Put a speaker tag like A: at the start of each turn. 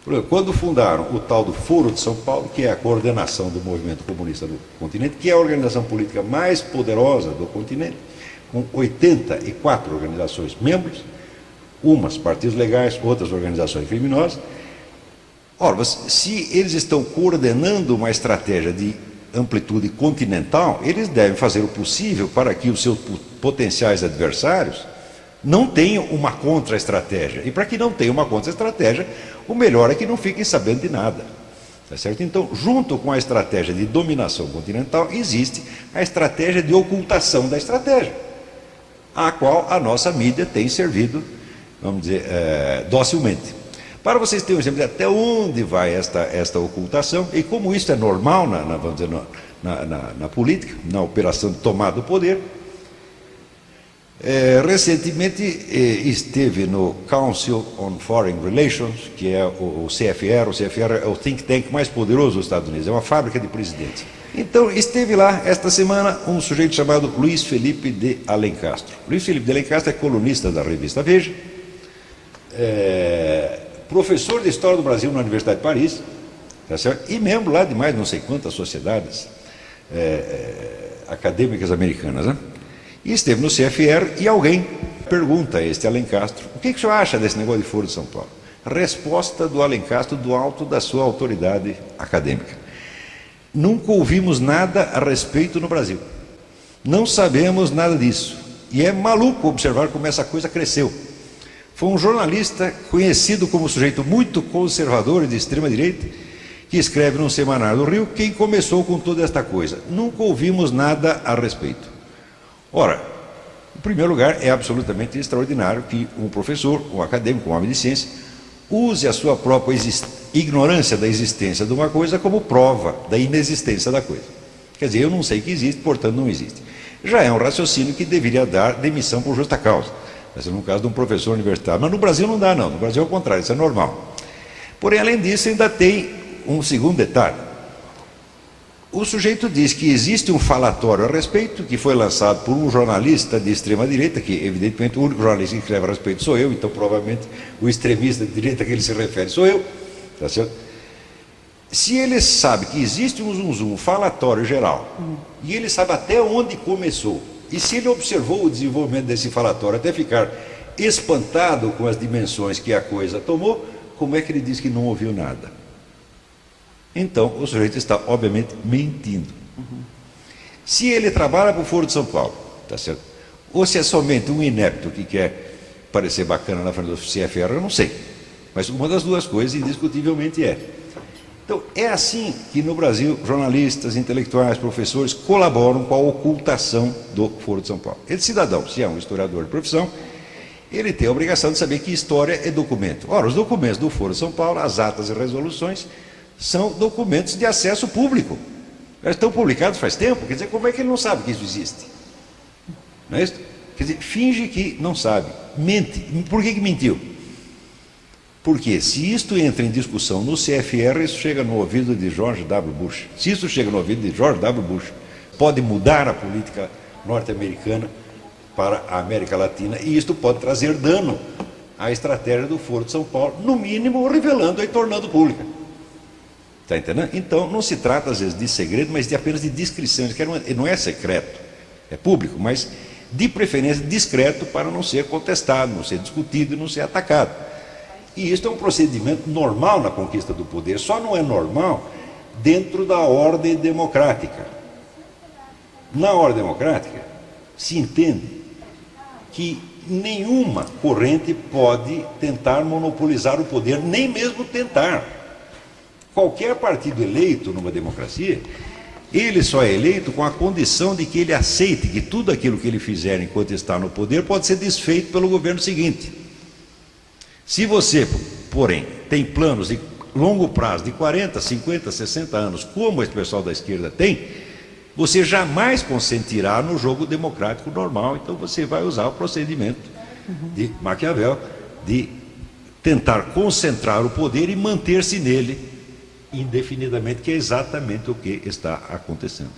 A: Por exemplo, quando fundaram o tal do Foro de São Paulo, que é a coordenação do movimento comunista do continente, que é a organização política mais poderosa do continente, com 84 organizações membros, umas partidos legais, outras organizações criminosas. Ora, se eles estão coordenando uma estratégia de amplitude continental, eles devem fazer o possível para que os seus potenciais adversários não tenham uma contra-estratégia. E para que não tenham uma contra-estratégia, o melhor é que não fiquem sabendo de nada. Tá certo? Então, junto com a estratégia de dominação continental, existe a estratégia de ocultação da estratégia, a qual a nossa mídia tem servido, vamos dizer, docilmente. Para vocês terem um exemplo de até onde vai esta ocultação, e como isso é normal vamos dizer, na política, na operação de tomada do poder, recentemente esteve no Council on Foreign Relations, que é o CFR. O CFR é o think tank mais poderoso dos Estados Unidos, é uma fábrica de presidentes. Então, esteve lá esta semana um sujeito chamado Luiz Felipe de Alencastro. Luiz Felipe de Alencastro é colunista da revista Veja, professor de História do Brasil na Universidade de Paris, tá certo? E membro lá de mais não sei quantas sociedades acadêmicas americanas, né? E esteve no CFR e alguém pergunta a este Alencastro: o que o senhor acha desse negócio de Foro de São Paulo? Resposta do Alencastro do alto da sua autoridade acadêmica: nunca ouvimos nada a respeito no Brasil. Não sabemos nada disso. E é maluco observar como essa coisa cresceu. Foi um jornalista conhecido como sujeito muito conservador e de extrema-direita, que escreve num semanário do Rio, quem começou com toda esta coisa. Nunca ouvimos nada a respeito. Ora, em primeiro lugar, é absolutamente extraordinário que um professor, um acadêmico, um homem de ciência, use a sua própria ignorância da existência de uma coisa como prova da inexistência da coisa. Quer dizer, eu não sei que existe, portanto não existe. Já é um raciocínio que deveria dar demissão por justa causa. Mas no caso de um professor universitário. Mas no Brasil não dá, não. No Brasil é o contrário, isso é normal. Porém, além disso, ainda tem um segundo detalhe. O sujeito diz que existe um falatório a respeito, que foi lançado por um jornalista de extrema-direita, que evidentemente o único jornalista que escreve a respeito sou eu, então provavelmente o extremista de direita a que ele se refere sou eu. Tá certo? Se ele sabe que existe um falatório geral, e ele sabe até onde começou, e se ele observou o desenvolvimento desse falatório até ficar espantado com as dimensões que a coisa tomou, como é que ele diz que não ouviu nada? Então, o sujeito está, obviamente, mentindo. Se ele trabalha para o Foro de São Paulo, tá certo? Ou se é somente um inepto que quer parecer bacana na frente do CFR, eu não sei. Mas uma das duas coisas, indiscutivelmente, é. Então, é assim que no Brasil, jornalistas, intelectuais, professores colaboram com a ocultação do Foro de São Paulo. Esse cidadão, se é um historiador de profissão, ele tem a obrigação de saber que história é documento. Ora, os documentos do Foro de São Paulo, as atas e resoluções, são documentos de acesso público. Eles estão publicados faz tempo, quer dizer, como é que ele não sabe que isso existe? Não é isso? Quer dizer, finge que não sabe, mente. Por que mentiu? Porque se isto entra em discussão no CFR, isso chega no ouvido de George W. Bush. Se isso chega no ouvido de George W. Bush, pode mudar a política norte-americana para a América Latina, e isto pode trazer dano à estratégia do Foro de São Paulo, no mínimo revelando e tornando pública. Está entendendo? Então, não se trata, às vezes, de segredo, mas de apenas de discrição. Não é secreto, é público, mas de preferência discreto para não ser contestado, não ser discutido e não ser atacado. E isso é um procedimento normal na conquista do poder, só não é normal dentro da ordem democrática. Na ordem democrática, se entende que nenhuma corrente pode tentar monopolizar o poder, nem mesmo tentar. Qualquer partido eleito numa democracia, ele só é eleito com a condição de que ele aceite que tudo aquilo que ele fizer enquanto está no poder pode ser desfeito pelo governo seguinte. Se você, porém, tem planos de longo prazo, de 40, 50, 60 anos, como esse pessoal da esquerda tem, você jamais consentirá no jogo democrático normal. Então você vai usar o procedimento de Maquiavel, de tentar concentrar o poder e manter-se nele indefinidamente, que é exatamente o que está acontecendo.